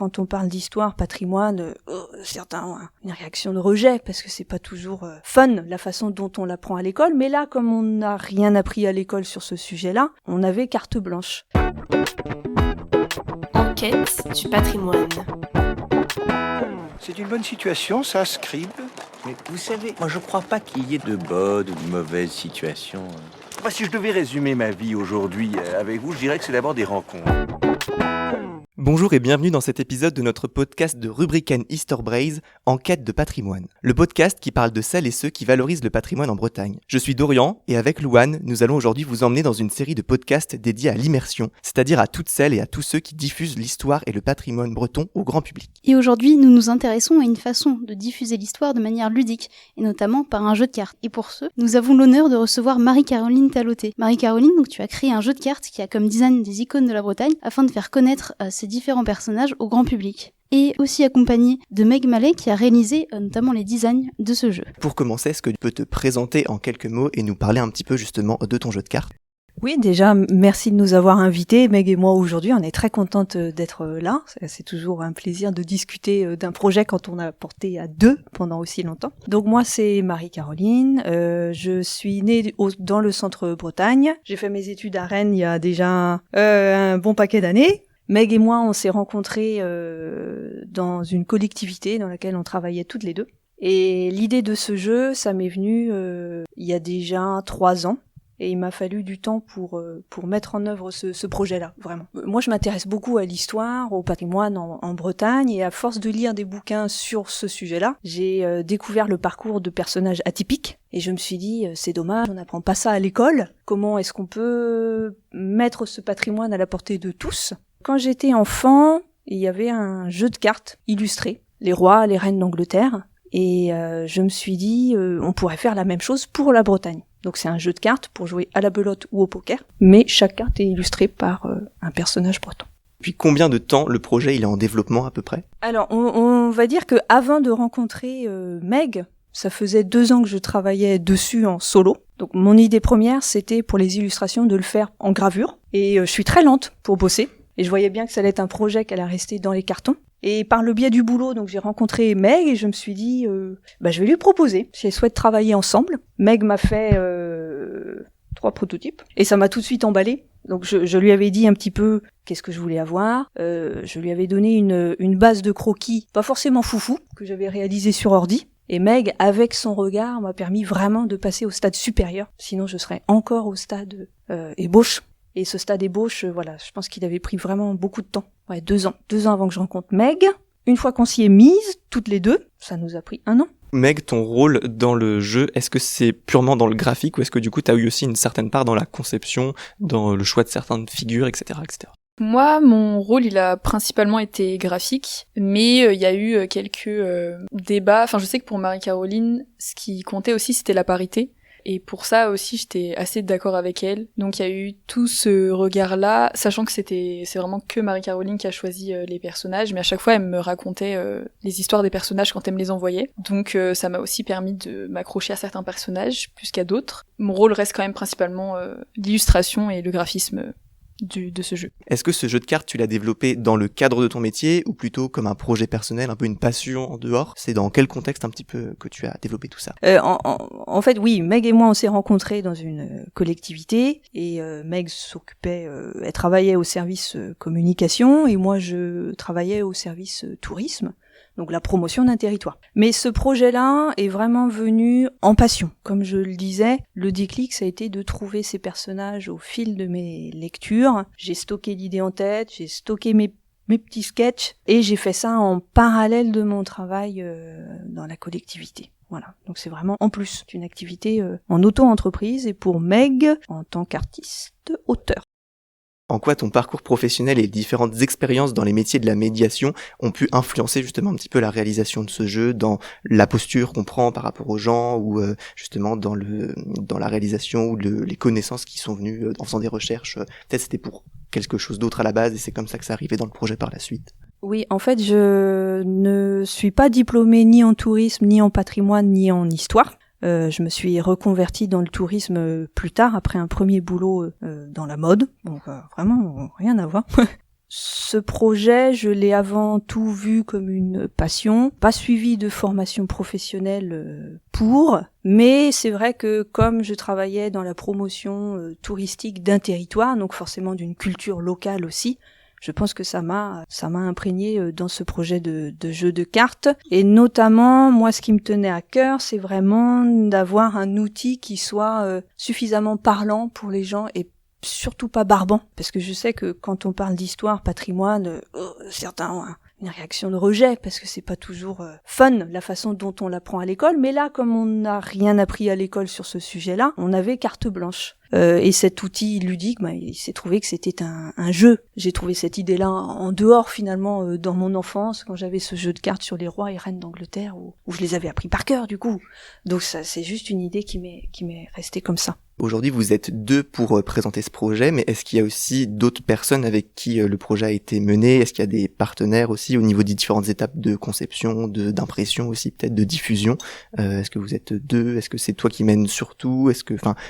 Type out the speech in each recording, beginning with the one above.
Quand on parle d'histoire, patrimoine, certains ont une réaction de rejet parce que c'est pas toujours fun la façon dont on l'apprend à l'école. Mais là, comme on n'a rien appris à l'école sur ce sujet-là, on avait carte blanche. Enquête du patrimoine. C'est une bonne situation, ça, Scribe. Mais vous savez, moi je crois pas qu'il y ait de bonnes ou de mauvaises situations. Si je devais résumer ma vie aujourd'hui avec vous, je dirais que c'est d'abord des rencontres. Bonjour et bienvenue dans cet épisode de notre podcast de Rubricaine Historbraise, Enquête de patrimoine. Le podcast qui parle de celles et ceux qui valorisent le patrimoine en Bretagne. Je suis Dorian et avec Louane, nous allons aujourd'hui vous emmener dans une série de podcasts dédiés à l'immersion, c'est-à-dire à toutes celles et à tous ceux qui diffusent l'histoire et le patrimoine breton au grand public. Et aujourd'hui, nous nous intéressons à une façon de diffuser l'histoire de manière ludique, et notamment par un jeu de cartes. Et pour ce, nous avons l'honneur de recevoir Marie-Caroline Taloté. Marie-Caroline, donc tu as créé un jeu de cartes qui a comme design des icônes de la Bretagne afin de faire connaître ces différents personnages au grand public. Et aussi accompagné de Meg Mallet qui a réalisé notamment les designs de ce jeu. Pour commencer, est-ce que tu peux te présenter en quelques mots et nous parler un petit peu justement de ton jeu de cartes ? Oui, déjà, merci de nous avoir invités, Meg et moi, aujourd'hui. On est très contente d'être là. C'est toujours un plaisir de discuter d'un projet quand on a porté à deux pendant aussi longtemps. Donc moi, c'est Marie-Caroline. Je suis née dans le centre Bretagne. J'ai fait mes études à Rennes il y a déjà un bon paquet d'années. Meg et moi, on s'est rencontrés dans une collectivité dans laquelle on travaillait toutes les deux. Et l'idée de ce jeu, ça m'est venu il y a déjà 3 ans. Et il m'a fallu du temps pour mettre en œuvre ce projet-là, vraiment. Moi, je m'intéresse beaucoup à l'histoire, au patrimoine en Bretagne, et à force de lire des bouquins sur ce sujet-là, j'ai découvert le parcours de personnages atypiques, et je me suis dit, c'est dommage, on n'apprend pas ça à l'école. Comment est-ce qu'on peut mettre ce patrimoine à la portée de tous ? Quand j'étais enfant, il y avait un jeu de cartes illustré, les rois, les reines d'Angleterre, et je me suis dit, on pourrait faire la même chose pour la Bretagne. Donc c'est un jeu de cartes pour jouer à la belote ou au poker, mais chaque carte est illustrée par un personnage breton. Puis combien de temps le projet il est en développement à peu près ? Alors on va dire que avant de rencontrer Meg, ça faisait 2 ans que je travaillais dessus en solo. Donc mon idée première c'était pour les illustrations de le faire en gravure, et je suis très lente pour bosser, et je voyais bien que ça allait être un projet qui allait rester dans les cartons. Et par le biais du boulot, donc j'ai rencontré Meg et je me suis dit, je vais lui proposer si elle souhaite travailler ensemble. Meg m'a fait 3 prototypes et ça m'a tout de suite emballé. Donc je lui avais dit un petit peu qu'est-ce que je voulais avoir. Je lui avais donné une base de croquis, pas forcément foufou, que j'avais réalisé sur ordi. Et Meg, avec son regard, m'a permis vraiment de passer au stade supérieur. Sinon, je serais encore au stade ébauche. Et ce stade ébauche, je pense qu'il avait pris vraiment beaucoup de temps. 2 ans. 2 ans avant que je rencontre Meg. Une fois qu'on s'y est mise, toutes les deux, ça nous a pris 1 an. Meg, ton rôle dans le jeu, est-ce que c'est purement dans le graphique ou est-ce que du coup tu as eu aussi une certaine part dans la conception, dans le choix de certaines figures, etc. etc. Moi, mon rôle, il a principalement été graphique, mais il y a eu quelques débats. Enfin, je sais que pour Marie-Caroline, ce qui comptait aussi, c'était la parité. Et pour ça aussi, j'étais assez d'accord avec elle. Donc il y a eu tout ce regard-là, sachant que c'est vraiment que Marie-Caroline qui a choisi les personnages, mais à chaque fois elle me racontait les histoires des personnages quand elle me les envoyait. Donc ça m'a aussi permis de m'accrocher à certains personnages plus qu'à d'autres. Mon rôle reste quand même principalement l'illustration et le graphisme de ce jeu. Est-ce que ce jeu de cartes, tu l'as développé dans le cadre de ton métier ou plutôt comme un projet personnel, un peu une passion en dehors ? C'est dans quel contexte un petit peu que tu as développé tout ça ? En fait, oui, Meg et moi, on s'est rencontrés dans une collectivité et Meg elle travaillait au service communication et moi, je travaillais au service tourisme. Donc la promotion d'un territoire. Mais ce projet-là est vraiment venu en passion. Comme je le disais, le déclic, ça a été de trouver ces personnages au fil de mes lectures. J'ai stocké l'idée en tête, j'ai stocké mes petits sketchs, et j'ai fait ça en parallèle de mon travail dans la collectivité. Voilà, donc c'est vraiment en plus d'une activité en auto-entreprise, et pour Meg, en tant qu'artiste auteur. En quoi ton parcours professionnel et les différentes expériences dans les métiers de la médiation ont pu influencer justement un petit peu la réalisation de ce jeu, dans la posture qu'on prend par rapport aux gens ou justement dans la réalisation ou les connaissances qui sont venues en faisant des recherches. Peut-être c'était pour quelque chose d'autre à la base et c'est comme ça que ça arrivait dans le projet par la suite. Oui, en fait, je ne suis pas diplômée ni en tourisme, ni en patrimoine, ni en histoire. Je me suis reconvertie dans le tourisme plus tard, après un premier boulot dans la mode. Donc vraiment, rien à voir. Ce projet, je l'ai avant tout vu comme une passion, pas suivi de formation professionnelle mais c'est vrai que comme je travaillais dans la promotion touristique d'un territoire, donc forcément d'une culture locale aussi, je pense que ça m'a imprégné dans ce projet de jeu de cartes. Et notamment, moi, ce qui me tenait à cœur, c'est vraiment d'avoir un outil qui soit suffisamment parlant pour les gens et surtout pas barbant. Parce que je sais que quand on parle d'histoire, patrimoine, certains ont une réaction de rejet parce que c'est pas toujours fun la façon dont on l'apprend à l'école. Mais là, comme on n'a rien appris à l'école sur ce sujet-là, on avait carte blanche. Et cet outil ludique, il s'est trouvé que c'était un jeu. J'ai trouvé cette idée-là en dehors finalement dans mon enfance, quand j'avais ce jeu de cartes sur les rois et reines d'Angleterre, où je les avais appris par cœur du coup. Donc ça, c'est juste une idée qui m'est restée comme ça. Aujourd'hui, vous êtes 2 pour présenter ce projet, mais est-ce qu'il y a aussi d'autres personnes avec qui le projet a été mené? Est-ce qu'il y a des partenaires aussi au niveau des différentes étapes de conception, d'impression aussi, peut-être de diffusion? Est-ce que vous êtes 2? Est-ce que c'est toi qui mènes surtout?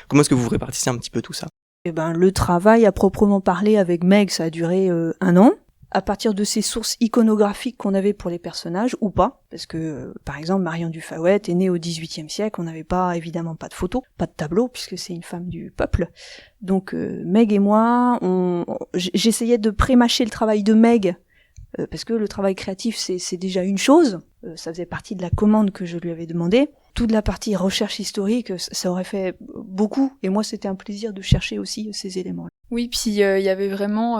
Comment est-ce que vous répartissez un petit peu tout ça? Le travail à proprement parler avec Meg, ça a duré 1 an. À partir de ces sources iconographiques qu'on avait pour les personnages, ou pas, parce que, par exemple, Marion Dufayet est née au XVIIIe siècle, on n'avait évidemment pas de photos, pas de tableau, puisque c'est une femme du peuple. Donc, Meg et moi, j'essayais de pré-mâcher le travail de Meg, parce que le travail créatif, c'est déjà une chose, ça faisait partie de la commande que je lui avais demandé. Toute la partie recherche historique, ça aurait fait beaucoup, et moi, c'était un plaisir de chercher aussi ces éléments-là. Oui, puis il y avait vraiment...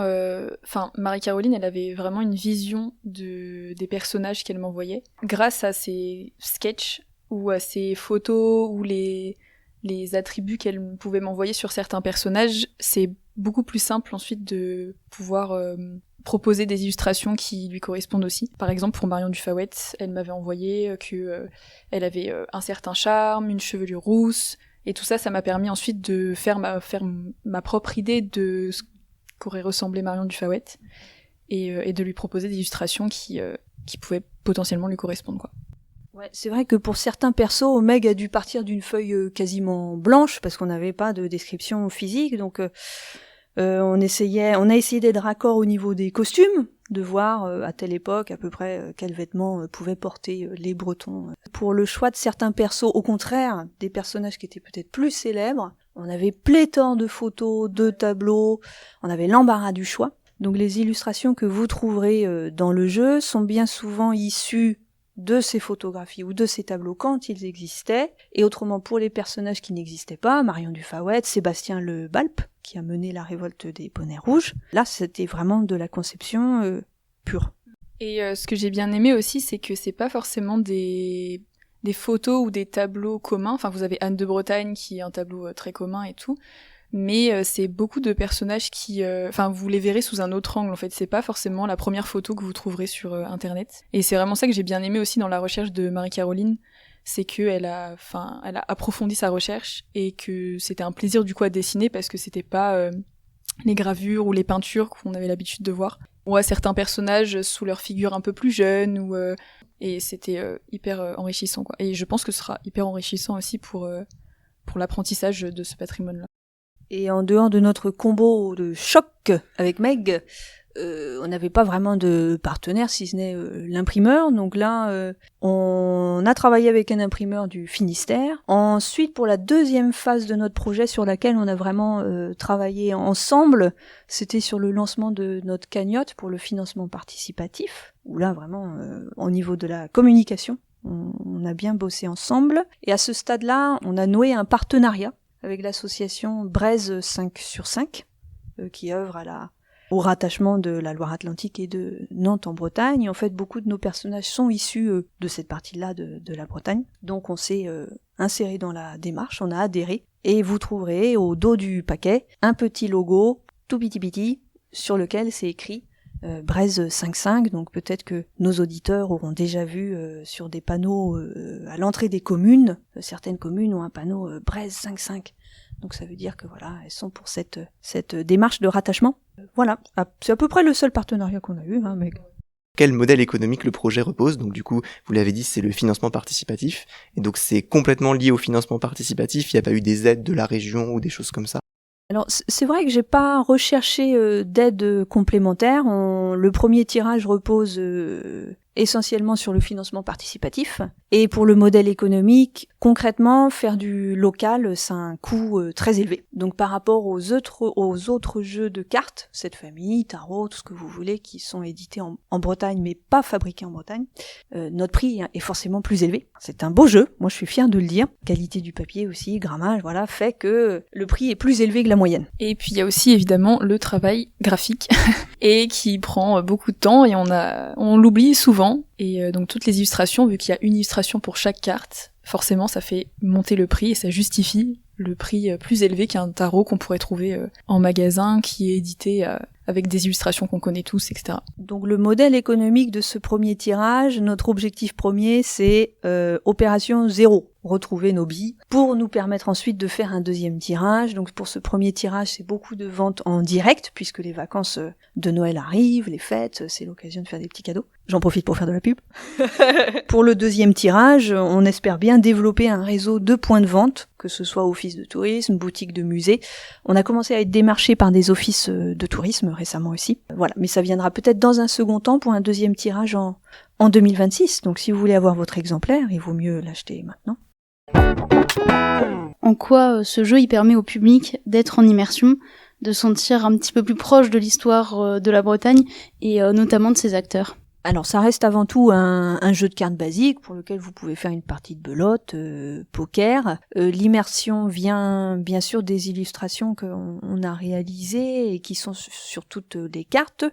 Marie-Caroline, elle avait vraiment une vision des personnages qu'elle m'envoyait. Grâce à ses sketchs, ou à ses photos, ou les attributs qu'elle pouvait m'envoyer sur certains personnages, c'est beaucoup plus simple ensuite de pouvoir proposer des illustrations qui lui correspondent aussi. Par exemple, pour Marion Dufayet, elle m'avait envoyé elle avait un certain charme, une chevelure rousse, et tout ça, ça m'a permis ensuite de faire ma propre idée de ce qu'aurait ressemblé Marion Dufayet, et de lui proposer des illustrations qui pouvaient potentiellement lui correspondre, quoi. Ouais, c'est vrai que pour certains persos, Meg a dû partir d'une feuille quasiment blanche, parce qu'on n'avait pas de description physique, donc on a essayé d'être raccord au niveau des costumes, de voir à telle époque à peu près quels vêtements pouvaient porter les Bretons. Pour le choix de certains persos, au contraire, des personnages qui étaient peut-être plus célèbres, on avait pléthore de photos, de tableaux, on avait l'embarras du choix. Donc les illustrations que vous trouverez dans le jeu sont bien souvent issues de ces photographies ou de ces tableaux quand ils existaient, et autrement pour les personnages qui n'existaient pas, Marion Dufayet, Sébastien Le Balp, qui a mené la révolte des bonnets rouges, là c'était vraiment de la conception pure. Et ce que j'ai bien aimé aussi, c'est que c'est pas forcément des photos ou des tableaux communs, enfin vous avez Anne de Bretagne qui est un tableau très commun et tout, mais c'est beaucoup de personnages qui... vous les verrez sous un autre angle, en fait. C'est pas forcément la première photo que vous trouverez sur Internet. Et c'est vraiment ça que j'ai bien aimé aussi dans la recherche de Marie-Caroline, c'est qu'elle a approfondi sa recherche, et que c'était un plaisir du coup à dessiner, parce que c'était pas les gravures ou les peintures qu'on avait l'habitude de voir. On voit certains personnages sous leur figure un peu plus jeune, et c'était hyper enrichissant, quoi. Et je pense que ce sera hyper enrichissant aussi pour l'apprentissage de ce patrimoine-là. Et en dehors de notre combo de choc avec Meg, on n'avait pas vraiment de partenaire, si ce n'est l'imprimeur. Donc là, on a travaillé avec un imprimeur du Finistère. Ensuite, pour la deuxième phase de notre projet sur laquelle on a vraiment travaillé ensemble, c'était sur le lancement de notre cagnotte pour le financement participatif, où là, vraiment, au niveau de la communication, on a bien bossé ensemble. Et à ce stade-là, on a noué un partenariat avec l'association Braise 5/5, qui œuvre au rattachement de la Loire-Atlantique et de Nantes en Bretagne. En fait, beaucoup de nos personnages sont issus de cette partie-là de la Bretagne. Donc on s'est inséré dans la démarche, on a adhéré, et vous trouverez au dos du paquet un petit logo tout petit sur lequel c'est écrit Braise 5/5, donc peut-être que nos auditeurs auront déjà vu sur des panneaux à l'entrée des communes, certaines communes ont un panneau Braise 5/5, donc ça veut dire que voilà, elles sont pour cette démarche de rattachement. Voilà, c'est à peu près le seul partenariat qu'on a eu, Meg. Quel modèle économique le projet repose? Donc du coup, vous l'avez dit, c'est le financement participatif, et donc c'est complètement lié au financement participatif, il n'y a pas eu des aides de la région ou des choses comme ça? Alors c'est vrai que j'ai pas recherché d'aide complémentaire. Le premier tirage repose essentiellement sur le financement participatif. Et pour le modèle économique, concrètement, faire du local, c'est un coût très élevé. Donc par rapport aux autres jeux de cartes, cette famille, tarot, tout ce que vous voulez, qui sont édités en Bretagne, mais pas fabriqués en Bretagne, notre prix est forcément plus élevé. C'est un beau jeu, moi je suis fière de le dire. Qualité du papier aussi, grammage, voilà, fait que le prix est plus élevé que la moyenne. Et puis il y a aussi évidemment le travail graphique, et qui prend beaucoup de temps, et on l'oublie souvent. Et donc toutes les illustrations, vu qu'il y a une illustration pour chaque carte, forcément ça fait monter le prix et ça justifie le prix plus élevé qu'un tarot qu'on pourrait trouver en magasin, qui est édité avec des illustrations qu'on connaît tous, etc. Donc le modèle économique de ce premier tirage, notre objectif premier, c'est opération 0. Retrouver nos billes pour nous permettre ensuite de faire un deuxième tirage. Donc pour ce premier tirage, c'est beaucoup de ventes en direct, puisque les vacances de Noël arrivent, les fêtes, c'est l'occasion de faire des petits cadeaux. J'en profite pour faire de la pub. Pour le deuxième tirage, on espère bien développer un réseau de points de vente, que ce soit office de tourisme, boutique de musée. On a commencé à être démarché par des offices de tourisme récemment aussi. Voilà, mais ça viendra peut-être dans un second temps pour un deuxième tirage en 2026. Donc si vous voulez avoir votre exemplaire, il vaut mieux l'acheter maintenant. En quoi ce jeu il permet au public d'être en immersion, de sentir un petit peu plus proche de l'histoire de la Bretagne et notamment de ses acteurs? Alors ça reste avant tout un jeu de cartes basique pour lequel vous pouvez faire une partie de belote, poker. L'immersion vient bien sûr des illustrations qu'on a réalisées et qui sont sur toutes les cartes.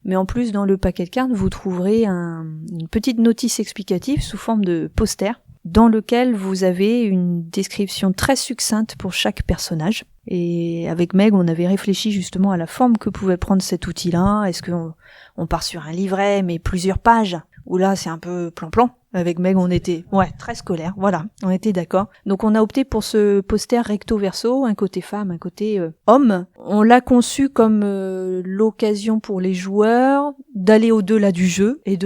Mais en plus, dans le paquet de cartes, vous trouverez une petite notice explicative sous forme de poster, dans lequel vous avez une description très succincte pour chaque personnage. Et avec Meg, on avait réfléchi justement à la forme que pouvait prendre cet outil-là. Est-ce qu'on part sur un livret, mais plusieurs pages, ou là c'est un peu plan-plan? Avec Meg, on était très scolaire, voilà, on était d'accord. Donc on a opté pour ce poster recto-verso, un côté femme, un côté homme. On l'a conçu comme l'occasion pour les joueurs d'aller au-delà du jeu et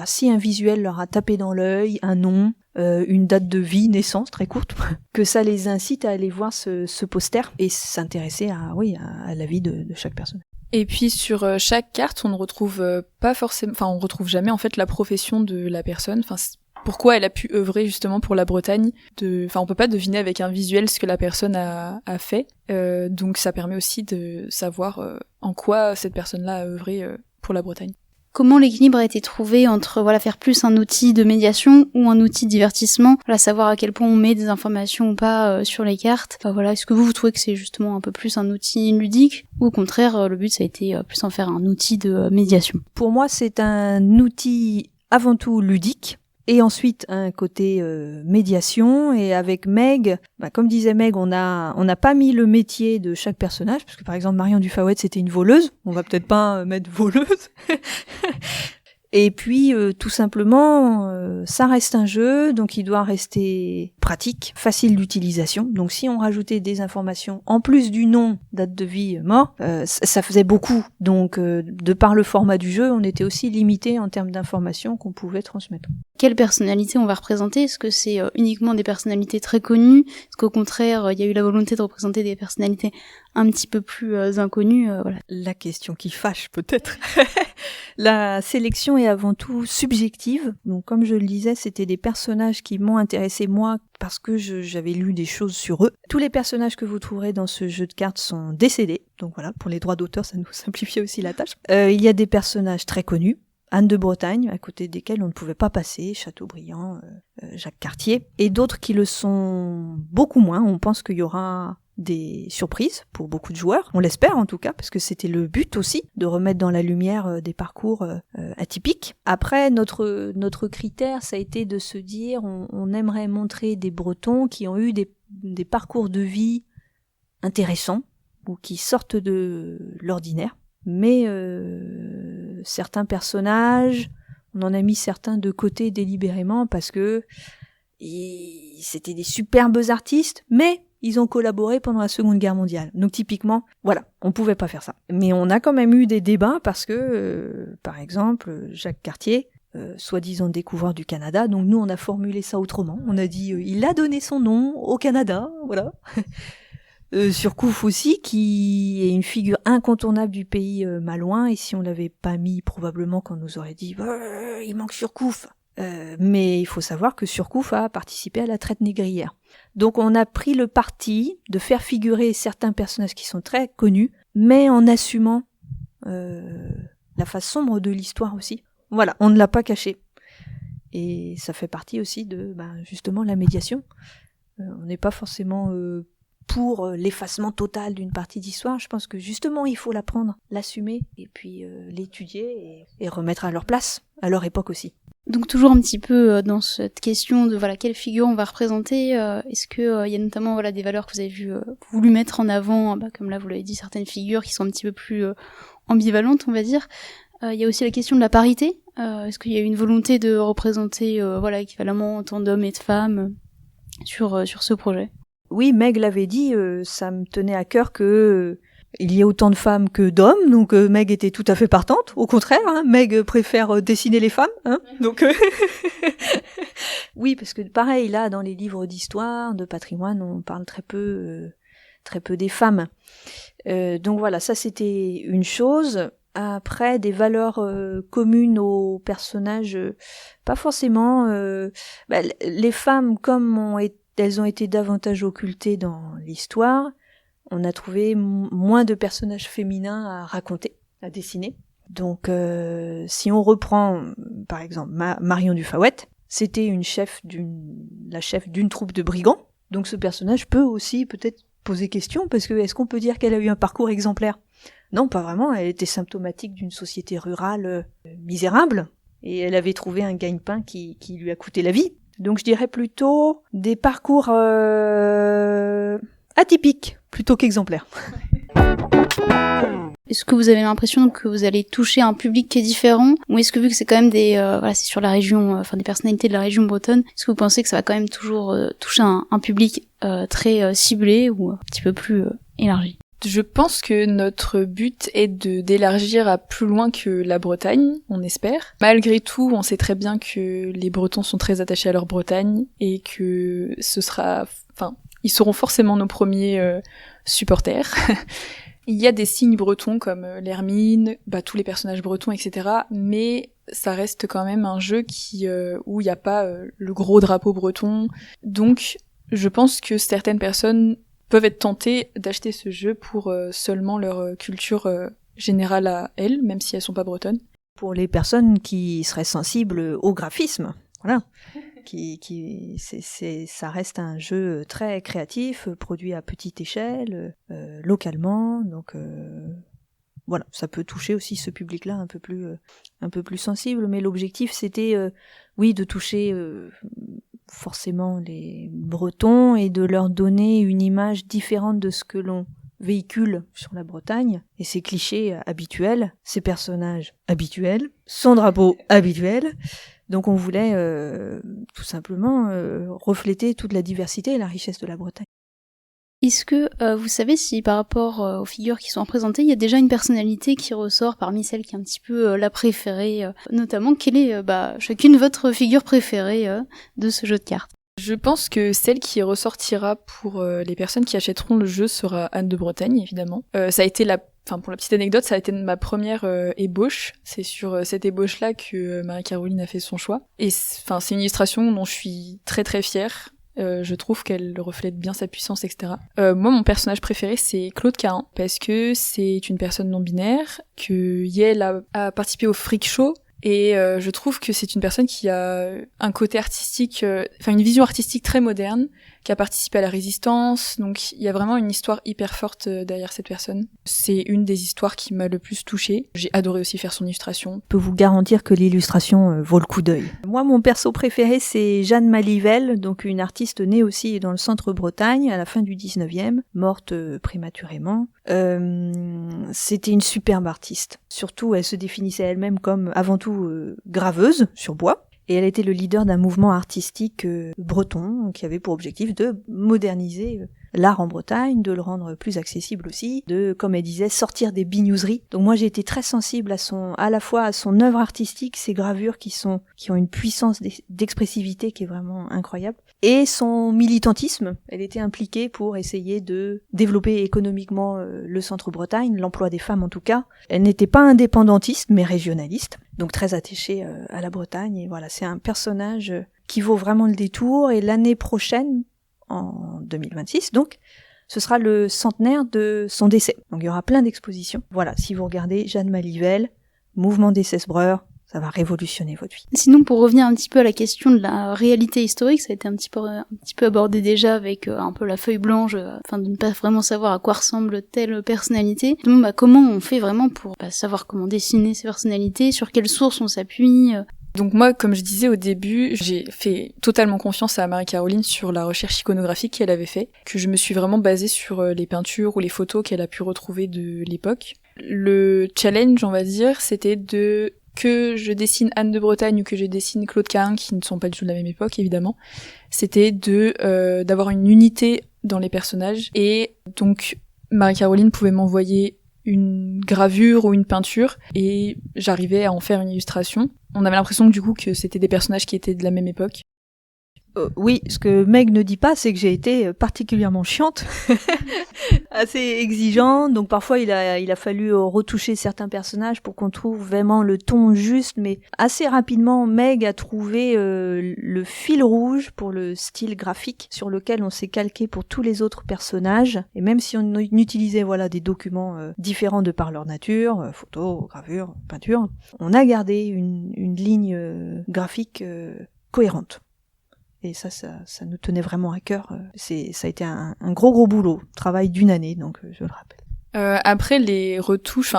si un visuel leur a tapé dans l'œil, un nom, une date de vie, naissance très courte, que ça les incite à aller voir ce poster et s'intéresser à la vie de chaque personne. Et puis sur chaque carte, on ne retrouve pas forcément, on retrouve jamais en fait la profession de la personne. Pourquoi elle a pu œuvrer justement pour la Bretagne. On peut pas deviner avec un visuel ce que la personne a fait. Donc ça permet aussi de savoir en quoi cette personne-là a œuvré pour la Bretagne. Comment l'équilibre a été trouvé entre faire plus un outil de médiation ou un outil de divertissement, savoir à quel point on met des informations ou pas sur les cartes. Est-ce que vous trouvez que c'est justement un peu plus un outil ludique ou au contraire le but ça a été plus en faire un outil de médiation? Pour moi, c'est un outil avant tout ludique. Et ensuite un côté médiation, et avec Meg, comme disait Meg, on n'a pas mis le métier de chaque personnage, parce que par exemple Marion Dufawet c'était une voleuse, on va peut-être pas mettre voleuse. Et puis tout simplement, ça reste un jeu, donc il doit rester pratique, facile d'utilisation. Donc si on rajoutait des informations en plus du nom, date de vie, mort, ça faisait beaucoup. Donc de par le format du jeu, on était aussi limité en termes d'informations qu'on pouvait transmettre. Quelles personnalités on va représenter? Est-ce que c'est uniquement des personnalités très connues? Est-ce qu'au contraire, il y a eu la volonté de représenter des personnalités un petit peu plus inconnues? La question qui fâche peut-être. La sélection est avant tout subjective. Donc comme je le disais, c'était des personnages qui m'ont intéressé moi parce que j'avais lu des choses sur eux. Tous les personnages que vous trouverez dans ce jeu de cartes sont décédés. Donc voilà, pour les droits d'auteur, ça nous simplifiait aussi la tâche. Il y a des personnages très connus. Anne de Bretagne, à côté desquels on ne pouvait pas passer, Chateaubriand, Jacques Cartier, et d'autres qui le sont beaucoup moins. On pense qu'il y aura des surprises pour beaucoup de joueurs, on l'espère en tout cas, parce que c'était le but aussi, de remettre dans la lumière des parcours atypiques. Après, notre critère, ça a été de se dire, on aimerait montrer des Bretons qui ont eu des parcours de vie intéressants, ou qui sortent de l'ordinaire. Mais certains personnages, on en a mis certains de côté délibérément parce que c'était des superbes artistes, mais ils ont collaboré pendant la Seconde Guerre mondiale. Donc typiquement, on pouvait pas faire ça. Mais on a quand même eu des débats parce que, par exemple, Jacques Cartier, soi-disant découvreur du Canada, donc nous on a formulé ça autrement. On a dit, il a donné son nom au Canada, voilà. Surcouf aussi, qui est une figure incontournable du pays malouin, et si on l'avait pas mis, probablement qu'on nous aurait dit il manque Surcouf. Mais il faut savoir que Surcouf a participé à la traite négrière. Donc on a pris le parti de faire figurer certains personnages qui sont très connus, mais en assumant la face sombre de l'histoire aussi. Voilà, on ne l'a pas caché. Et ça fait partie aussi de justement la médiation. On n'est pas forcément pour l'effacement total d'une partie d'histoire. Je pense que justement il faut l'apprendre, l'assumer, et puis l'étudier et remettre à leur place, à leur époque aussi. Donc toujours un petit peu dans cette question de quelle figure on va représenter, est-ce que il y a notamment des valeurs que vous avez voulu mettre en avant, comme là vous l'avez dit, certaines figures qui sont un petit peu plus ambivalentes, on va dire. Il y a aussi la question de la parité. Est-ce qu'il y a eu une volonté de représenter équivalemment autant d'hommes et de femmes sur ce projet? Oui, Meg l'avait dit, ça me tenait à cœur que il y ait autant de femmes que d'hommes, donc Meg était tout à fait partante. Au contraire, Meg préfère dessiner les femmes, donc oui, parce que pareil, là, dans les livres d'histoire, de patrimoine, on parle très peu des femmes. Donc voilà, ça c'était une chose. Après, des valeurs communes aux personnages, pas forcément. Les femmes, comme elles ont été davantage occultées dans l'histoire, on a trouvé moins de personnages féminins à raconter, à dessiner. Donc, si on reprend, par exemple, Marion du Faouët, c'était la chef d'une troupe de brigands. Donc, ce personnage peut aussi peut-être poser question, parce que est-ce qu'on peut dire qu'elle a eu un parcours exemplaire ? Non, pas vraiment. Elle était symptomatique d'une société rurale misérable, et elle avait trouvé un gagne-pain qui lui a coûté la vie. Donc, je dirais plutôt des parcours atypiques plutôt qu'exemplaires. Est-ce que vous avez l'impression que vous allez toucher un public qui est différent, ou est-ce que vu que c'est quand même c'est sur la région, des personnalités de la région bretonne, est-ce que vous pensez que ça va quand même toujours toucher un public très ciblé ou un petit peu plus élargi? Je pense que notre but est d'élargir à plus loin que la Bretagne, on espère. Malgré tout, on sait très bien que les Bretons sont très attachés à leur Bretagne et que ils seront forcément nos premiers supporters. Il y a des signes bretons comme l'hermine, tous les personnages bretons, etc. Mais ça reste quand même un jeu où il n'y a pas le gros drapeau breton. Donc, je pense que certaines personnes peuvent être tentées d'acheter ce jeu pour seulement leur culture générale à elles, même si elles sont pas bretonnes. Pour les personnes qui seraient sensibles au graphisme, voilà. Ça reste un jeu très créatif, produit à petite échelle, localement, donc voilà, ça peut toucher aussi ce public-là un peu plus sensible, mais l'objectif c'était de toucher forcément les Bretons et de leur donner une image différente de ce que l'on véhicule sur la Bretagne, et ses clichés habituels, ses personnages habituels, son drapeau habituel. Donc on voulait tout simplement refléter toute la diversité et la richesse de la Bretagne. Est-ce que vous savez si par rapport aux figures qui sont représentées, il y a déjà une personnalité qui ressort parmi celles qui est un petit peu la préférée, notamment quelle est chacune votre figure préférée de ce jeu de cartes? Je pense que celle qui ressortira pour les personnes qui achèteront le jeu sera Anne de Bretagne, évidemment. Ça a été pour la petite anecdote, ça a été ma première ébauche. C'est sur cette ébauche-là que Marie-Caroline a fait son choix. Et c'est une illustration dont je suis très très fière. Je trouve qu'elle reflète bien sa puissance, etc. Moi, mon personnage préféré, c'est Claude Cahin, parce que c'est une personne non-binaire, que Yael a participé au Freak Show, et je trouve que c'est une personne qui a un côté artistique, une vision artistique très moderne, qui a participé à la résistance, donc il y a vraiment une histoire hyper forte derrière cette personne. C'est une des histoires qui m'a le plus touchée. J'ai adoré aussi faire son illustration. Je peux vous garantir que l'illustration vaut le coup d'œil. Moi, mon perso préféré, c'est Jeanne Malivelle, donc une artiste née aussi dans le centre-Bretagne, à la fin du 19e, morte prématurément. C'était une superbe artiste. Surtout, elle se définissait elle-même comme, avant tout, graveuse sur bois. Et elle était le leader d'un mouvement artistique breton qui avait pour objectif de moderniser l'art en Bretagne, de le rendre plus accessible aussi, de, comme elle disait, sortir des bignoseries. Donc moi j'ai été très sensible à la fois à son œuvre artistique, ses gravures qui ont une puissance d'expressivité qui est vraiment incroyable, et son militantisme. Elle était impliquée pour essayer de développer économiquement le centre Bretagne, l'emploi des femmes en tout cas. Elle n'était pas indépendantiste mais régionaliste, donc très attachée à la Bretagne, et voilà, c'est un personnage qui vaut vraiment le détour. Et l'année prochaine, en 2026 donc, ce sera le centenaire de son décès. Donc il y aura plein d'expositions. Voilà, si vous regardez Jeanne Malivelle, Mouvement des Cesbreurs, ça va révolutionner votre vie. Sinon, pour revenir un petit peu à la question de la réalité historique, ça a été un petit peu abordé déjà avec un peu la feuille blanche, afin de ne pas vraiment savoir à quoi ressemble telle personnalité. Donc, comment on fait vraiment pour savoir comment dessiner ces personnalités, sur quelles sources on s'appuie Donc moi, comme je disais au début, j'ai fait totalement confiance à Marie-Caroline sur la recherche iconographique qu'elle avait fait, que je me suis vraiment basée sur les peintures ou les photos qu'elle a pu retrouver de l'époque. Le challenge, on va dire, c'était que je dessine Anne de Bretagne ou que je dessine Claude Cahun, qui ne sont pas du tout de la même époque, évidemment, c'était d'avoir une unité dans les personnages. Et donc, Marie-Caroline pouvait m'envoyer une gravure ou une peinture, et j'arrivais à en faire une illustration. On avait l'impression que du coup que c'était des personnages qui étaient de la même époque. Oui, ce que Meg ne dit pas, c'est que j'ai été particulièrement chiante, assez exigeante, donc parfois il a fallu retoucher certains personnages pour qu'on trouve vraiment le ton juste, mais assez rapidement Meg a trouvé le fil rouge pour le style graphique sur lequel on s'est calqué pour tous les autres personnages, et même si on utilisait des documents différents de par leur nature, photos, gravures, peintures, on a gardé une ligne graphique cohérente. Et ça nous tenait vraiment à cœur. Ça a été un gros boulot, travail d'une année, donc je le rappelle. Après les retouches,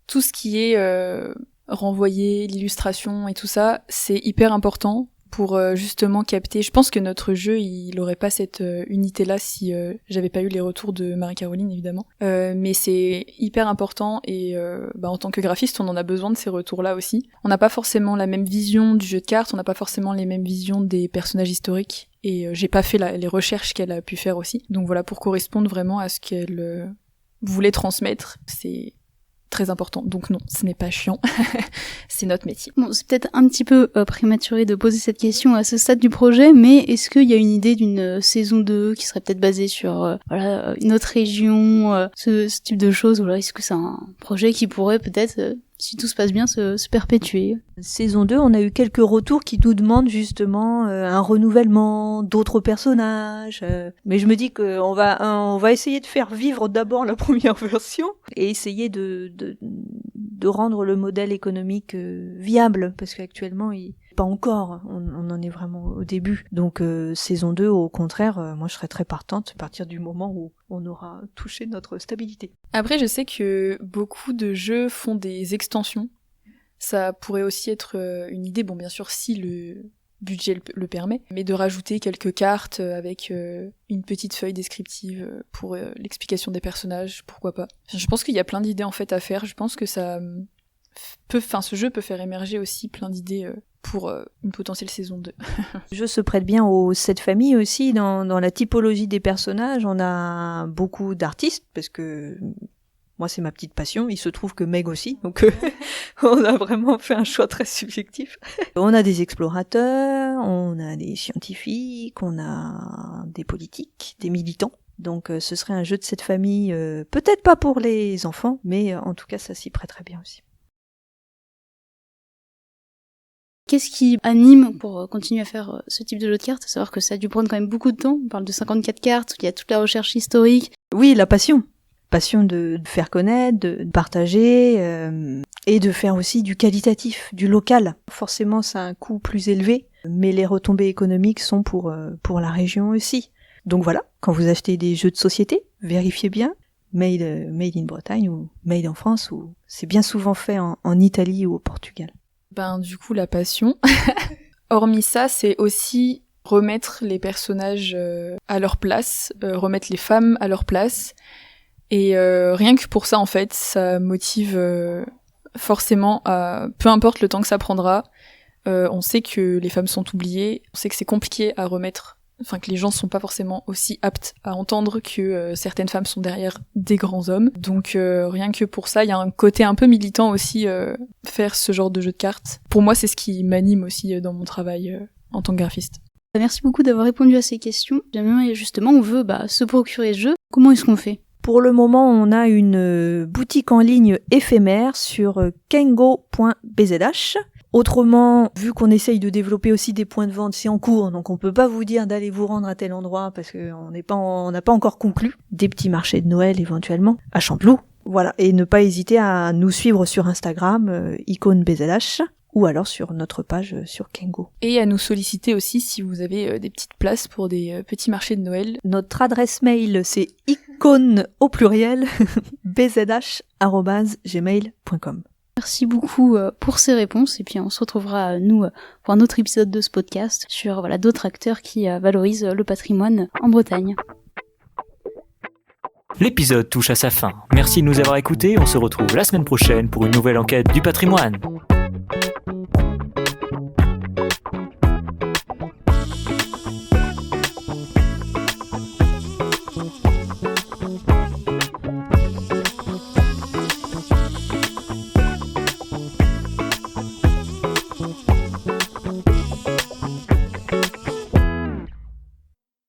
tout ce qui est renvoyer, l'illustration et tout ça, c'est hyper important pour justement capter. Je pense que notre jeu, il aurait pas cette unité-là si j'avais pas eu les retours de Marie-Caroline, évidemment. Mais c'est hyper important, et en tant que graphiste, on en a besoin de ces retours-là aussi. On n'a pas forcément la même vision du jeu de cartes, on n'a pas forcément les mêmes visions des personnages historiques, et j'ai pas fait les recherches qu'elle a pu faire aussi. Donc voilà, pour correspondre vraiment à ce qu'elle voulait transmettre, c'est très important. Donc non, ce n'est pas chiant, c'est notre métier. Bon, c'est peut-être un petit peu prématuré de poser cette question à ce stade du projet, mais est-ce qu'il y a une idée d'une saison 2 qui serait peut-être basée sur une autre région, ce type de choses, est-ce que c'est un projet qui pourrait peut-être, si tout se passe bien, se perpétuer? Saison 2, on a eu quelques retours qui nous demandent justement un renouvellement d'autres personnages, mais je me dis qu'on va essayer de faire vivre d'abord la première version et essayer de rendre le modèle économique viable, parce qu'actuellement pas encore, on en est vraiment au début. Donc saison 2, au contraire, moi je serais très partante à partir du moment où on aura touché notre stabilité. Après, je sais que beaucoup de jeux font des extensions. Ça pourrait aussi être une idée, bien sûr si le budget le permet, mais de rajouter quelques cartes avec une petite feuille descriptive pour l'explication des personnages, pourquoi pas. Je pense qu'il y a plein d'idées en fait à faire. Je pense que ce jeu peut faire émerger aussi plein d'idées pour une potentielle saison 2. Le jeu se prête bien aux 7 familles aussi. Dans la typologie des personnages, on a beaucoup d'artistes, parce que moi c'est ma petite passion, il se trouve que Meg aussi, donc on a vraiment fait un choix très subjectif. On a des explorateurs, on a des scientifiques, on a des politiques, des militants. Donc ce serait un jeu de cette famille, peut-être pas pour les enfants, mais en tout cas ça s'y prêterait bien aussi. Qu'est-ce qui anime pour continuer à faire ce type de jeu de cartes? À savoir que ça a dû prendre quand même beaucoup de temps. On parle de 54 cartes, il y a toute la recherche historique. Oui, la passion. Passion de faire connaître, de partager, et de faire aussi du qualitatif, du local. Forcément, ça a un coût plus élevé, mais les retombées économiques sont pour la région aussi. Donc voilà, quand vous achetez des jeux de société, vérifiez bien, made in Bretagne ou made en France, ou c'est bien souvent fait en Italie ou au Portugal. Du coup, la passion. Hormis ça, c'est aussi remettre les personnages à leur place, remettre les femmes à leur place. Et rien que pour ça, en fait, ça motive forcément peu importe le temps que ça prendra. On sait que les femmes sont oubliées, on sait que c'est compliqué à remettre que les gens sont pas forcément aussi aptes à entendre que certaines femmes sont derrière des grands hommes. Donc rien que pour ça, il y a un côté un peu militant aussi, faire ce genre de jeu de cartes. Pour moi, c'est ce qui m'anime aussi dans mon travail en tant que graphiste. Merci beaucoup d'avoir répondu à ces questions. Jamais justement on veut se procurer ce jeu. Comment est-ce qu'on fait ? Pour le moment, on a une boutique en ligne éphémère sur kengo.bzh. Autrement, vu qu'on essaye de développer aussi des points de vente, c'est en cours, donc on peut pas vous dire d'aller vous rendre à tel endroit parce qu'on n'a pas encore conclu. Des petits marchés de Noël éventuellement, à Champloup. Voilà, et ne pas hésiter à nous suivre sur Instagram, icône.bzh, ou alors sur notre page sur Kengo. Et à nous solliciter aussi si vous avez des petites places pour des petits marchés de Noël. Notre adresse mail, c'est icône au pluriel, bzh@gmail.com. Merci beaucoup pour ces réponses, et puis on se retrouvera, nous, pour un autre épisode de ce podcast sur d'autres acteurs qui valorisent le patrimoine en Bretagne. L'épisode touche à sa fin. Merci de nous avoir écoutés, on se retrouve la semaine prochaine pour une nouvelle enquête du patrimoine.